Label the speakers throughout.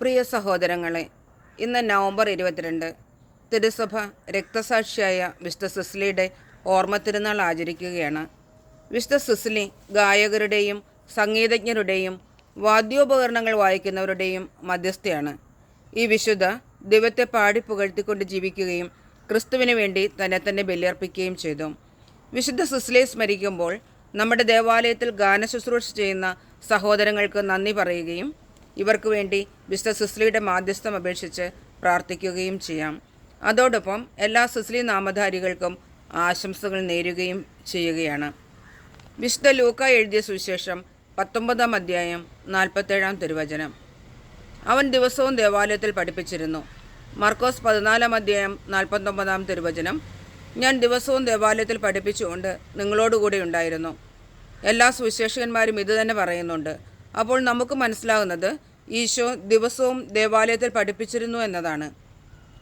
Speaker 1: പ്രിയ സഹോദരങ്ങളെ, ഇന്ന് നവംബർ 22 തിരുസഭ രക്തസാക്ഷിയായ വിശുദ്ധ സിസിലിയുടെ ഓർമ്മ തിരുനാൾ ആചരിക്കുകയാണ്. വിശുദ്ധ സിസിലി ഗായകരുടെയും സംഗീതജ്ഞരുടെയും വാദ്യോപകരണങ്ങൾ വായിക്കുന്നവരുടെയും മധ്യസ്ഥയാണ്. ഈ വിശുദ്ധ ദൈവത്തെ പാടി പുകഴ്ത്തിക്കൊണ്ട് ജീവിക്കുകയും ക്രിസ്തുവിന് വേണ്ടി തന്നെ ബലിയർപ്പിക്കുകയും ചെയ്തു. വിശുദ്ധ സിസിലിയെ സ്മരിക്കുമ്പോൾ നമ്മുടെ ദേവാലയത്തിൽ ഗാനശുശ്രൂഷ ചെയ്യുന്ന സഹോദരങ്ങൾക്ക് നന്ദി പറയുകയും ഇവർക്ക് വേണ്ടി വിശുദ്ധ സിസിലിയുടെ മാധ്യസ്ഥം അപേക്ഷിച്ച് പ്രാർത്ഥിക്കുകയും ചെയ്യാം. അതോടൊപ്പം എല്ലാ സിസിലി നാമധാരികൾക്കും ആശംസകൾ നേരുകയും ചെയ്യുകയാണ്. വിശുദ്ധ ലൂക്ക എഴുതിയ സുവിശേഷം 19 അധ്യായം 47 തിരുവചനം. അവൻ ദിവസവും ദേവാലയത്തിൽ പഠിപ്പിച്ചിരുന്നു. മർക്കോസ് 14 അധ്യായം 49 തിരുവചനം. ഞാൻ ദിവസവും ദേവാലയത്തിൽ പഠിപ്പിച്ചുകൊണ്ട് നിങ്ങളോടുകൂടി ഉണ്ടായിരുന്നു. എല്ലാ സുവിശേഷകന്മാരും ഇതുതന്നെ പറയുന്നുണ്ട്. അപ്പോൾ നമുക്ക് മനസ്സിലാകുന്നത് ഈശോ ദിവസവും ദേവാലയത്തിൽ പഠിപ്പിച്ചിരുന്നു എന്നതാണ്.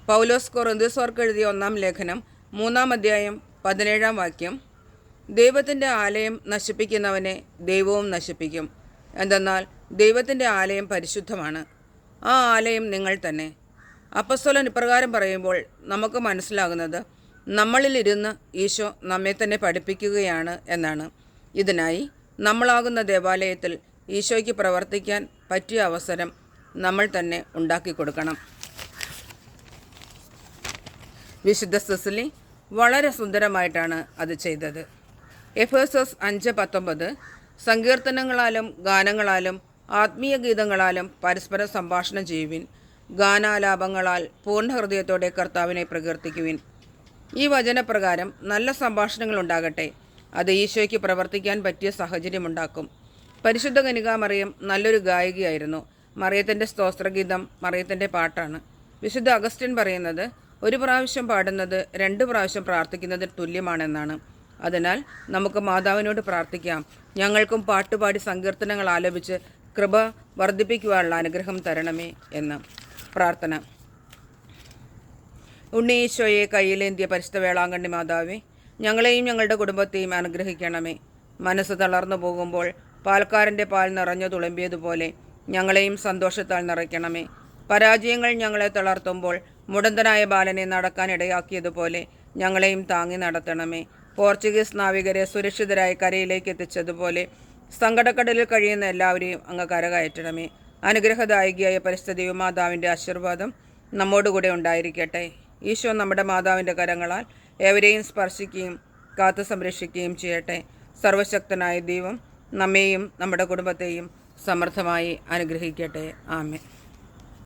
Speaker 1: പൗലോസ് കൊറിന്ത്യർക്കാർക്ക് എഴുതിയ 1 ലേഖനം 3 അധ്യായം 17 വാക്യം. ദൈവത്തിൻ്റെ ആലയം നശിപ്പിക്കുന്നവനെ ദൈവവും നശിപ്പിക്കും. എന്തെന്നാൽ ദൈവത്തിൻ്റെ ആലയം പരിശുദ്ധമാണ്, ആ ആലയം നിങ്ങൾ തന്നെ. അപ്പസ്തലൻ ഇപ്രകാരം പറയുമ്പോൾ നമുക്ക് മനസ്സിലാകുന്നത് നമ്മളിലിരുന്ന് ഈശോ നമ്മെ തന്നെ പഠിപ്പിക്കുകയാണ് എന്നാണ്. ഇതിനായി നമ്മളാകുന്ന ദേവാലയത്തിൽ ഈശോയ്ക്ക് പ്രവർത്തിക്കാൻ പറ്റിയ അവസരം നമ്മൾ തന്നെ ഉണ്ടാക്കി കൊടുക്കണം. വിശുദ്ധ സിസിലി വളരെ സുന്ദരമായിട്ടാണ് അത് ചെയ്തത്. എഫേസോസ് 5:19 സങ്കീർത്തനങ്ങളാലും ഗാനങ്ങളാലും ആത്മീയ ഗീതങ്ങളാലും പരസ്പരം സംഭാഷണം ചെയ്യുവിൻ, ഗാനാലാപങ്ങളാൽ പൂർണ്ണ ഹൃദയത്തോടെ കർത്താവിനെ പ്രകീർത്തിക്കുവിൻ. ഈ വചനപ്രകാരം നല്ല സംഭാഷണങ്ങൾ ഉണ്ടാകട്ടെ. അത് ഈശോയ്ക്ക് പ്രവർത്തിക്കാൻ പറ്റിയ സാഹചര്യമുണ്ടാക്കും. പരിശുദ്ധ കന്യകാമറിയം നല്ലൊരു ഗായികയായിരുന്നു. മറിയത്തിൻ്റെ സ്തോത്രഗീതം മറിയത്തിൻ്റെ പാട്ടാണ്. വിശുദ്ധ അഗസ്റ്റിൻ പറയുന്നത് 1 പ്രാവശ്യം പാടുന്നത് 2 പ്രാവശ്യം പ്രാർത്ഥിക്കുന്നതിന് തുല്യമാണെന്നാണ്. അതിനാൽ നമുക്ക് മാതാവിനോട് പ്രാർത്ഥിക്കാം, ഞങ്ങൾക്കും പാട്ടുപാടി സങ്കീർത്തനങ്ങൾ ആലപിച്ച് കൃപ വർദ്ധിപ്പിക്കുവാനുള്ള അനുഗ്രഹം തരണമേ എന്ന്. പ്രാർത്ഥന. ഉണ്ണീശോയെ കയ്യിലേന്തിയ പരിശുദ്ധ വേളാങ്കണ്ണി മാതാവേ, ഞങ്ങളെയും ഞങ്ങളുടെ കുടുംബത്തെയും അനുഗ്രഹിക്കണമേ. മനസ്സ് തളർന്നു പോകുമ്പോൾ പാൽക്കാരൻ്റെ പാൽ നിറഞ്ഞു തുളുമ്പിയതുപോലെ ഞങ്ങളെയും സന്തോഷത്താൽ നിറയ്ക്കണമേ. പരാജയങ്ങൾ ഞങ്ങളെ തളർത്തുമ്പോൾ മുടന്തനായ ബാലനെ നടക്കാൻ ഇടയാക്കിയതുപോലെ ഞങ്ങളെയും താങ്ങി നടത്തണമേ. പോർച്ചുഗീസ് നാവികരെ സുരക്ഷിതരായി കരയിലേക്ക് എത്തിച്ചതുപോലെ സങ്കടക്കടലിൽ കഴിയുന്ന എല്ലാവരെയും അങ്ങ് കരകയറ്റണമേ. അനുഗ്രഹദായികയായ പരിശുദ്ധ ദൈവമാതാവിൻ്റെ ആശീർവാദം നമ്മോടുകൂടെ ഉണ്ടായിരിക്കട്ടെ. ഈശോ നമ്മുടെ മാതാവിൻ്റെ കരങ്ങളാൽ ഏവരെയും സ്പർശിക്കുകയും കാത്തു സംരക്ഷിക്കുകയും ചെയ്യട്ടെ. സർവശക്തനായ ദൈവം നമ്മെയും നമ്മുടെ കുടുംബത്തെയും സമൃദ്ധമായി അനുഗ്രഹിക്കട്ടെ. ആമേൻ.